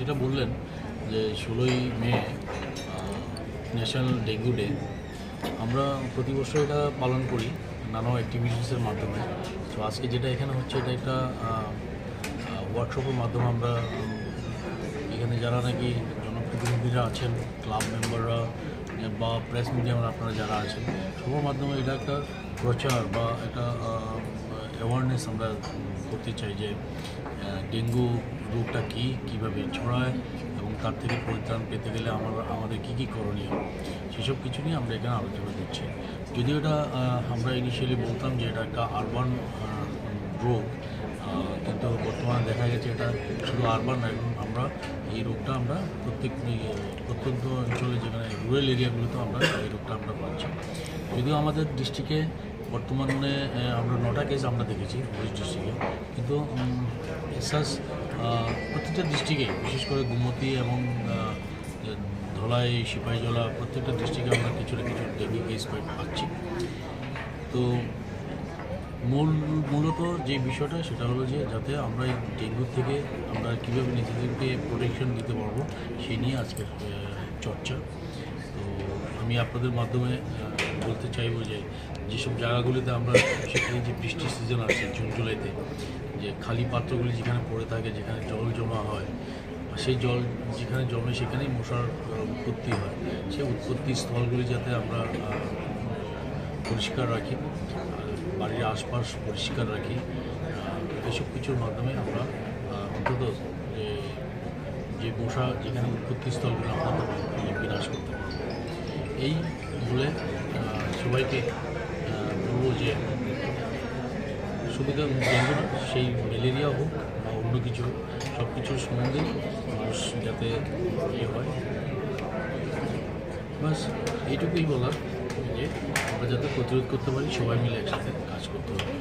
যেটা বললেন যে 16ই মে ন্যাশনাল ডেঙ্গু ডে, আমরা প্রতি বছর এটা পালন করি নানা অ্যাক্টিভিটিসের মাধ্যমে। তো আজকে যেটা এখানে হচ্ছে এটা একটা ওয়ার্কশপের মাধ্যমে আমরা এখানে যারা নাকি জনপ্রতিনিধিরা আছেন, ক্লাব মেম্বাররা বা প্রেস মিডিয়াম আপনারা যারা আছেন, সবার মাধ্যমে এটা একটা প্রচার বা একটা অ্যাওয়ারনেস আমরা করতে চাই যে ডেঙ্গু রোগটা কী, কীভাবে ছড়ায় এবং তার থেকে পরিত্রাণ পেতে গেলে আমাদের কী কী করণীয়, সেসব কিছু নিয়ে আমরা এখানে আলোচনা করছি। যদিও এটা আমরা ইনিশিয়ালি বলতাম যে এটা একটা আরবান রোগ, কিন্তু বর্তমানে দেখা গেছে এটা শুধু আরবান নয়, এবং আমরা এই রোগটা আমরা প্রত্যন্ত অঞ্চলে যেখানে রুরাল এরিয়াগুলোতেও আমরা এই রোগটা আমরা পাচ্ছি। যদিও আমাদের ডিস্ট্রিক্টে বর্তমানে আমরা 9টা কেস আমরা দেখেছি পুলিশ ডিস্ট্রিক্টে, কিন্তু এসাস প্রত্যেকটা ডিস্ট্রিক্টে, বিশেষ করে গুমতি এবং ধলাই, সিপাহীজলা, প্রত্যেকটা ডিস্ট্রিক্টে আমরা কিছু না কিছু ডেঙ্গু কেস পাচ্ছি। তো মূলত যে বিষয়টা সেটা হলো যে যাতে আমরা এই ডেঙ্গু থেকে আমরা কীভাবে নিজেদেরকে প্রোটেকশন দিতে পারবো সেই নিয়ে আজকের চর্চা। তো আমি আপনাদের মাধ্যমে বলতে চাইবো যে যেসব জায়গাগুলিতে আমরা সেখানে যে বৃষ্টির সিজন আসছে জুন জুলাইতে, যে খালি পাত্রগুলি যেখানে পড়ে থাকে, যেখানে জল জমা হয়, সেই জল যেখানে জমে সেখানেই মশার উৎপত্তি হয়, সেই উৎপত্তি স্থলগুলি যাতে আমরা পরিষ্কার রাখি, বাড়ির আশপাশ পরিষ্কার রাখি, এসব কিছুর মাধ্যমে আমরা অন্তত যে মশা যেখানে উৎপত্তিস্থলগুলো আমরা বিনাশ করতে পারি। এই বলে সবাইকে বলবো যে সুবিধা ডেঙ্গু সেই ম্যালেরিয়া হোক বা অন্য কিছু, সব কিছুর সম্বন্ধে মানুষ যাতে হয়, বাস এইটুকুই বলার যে আমরা যাতে প্রতিরোধ করতে পারি, সবাই মিলে একসাথে কাজ করতে হবে।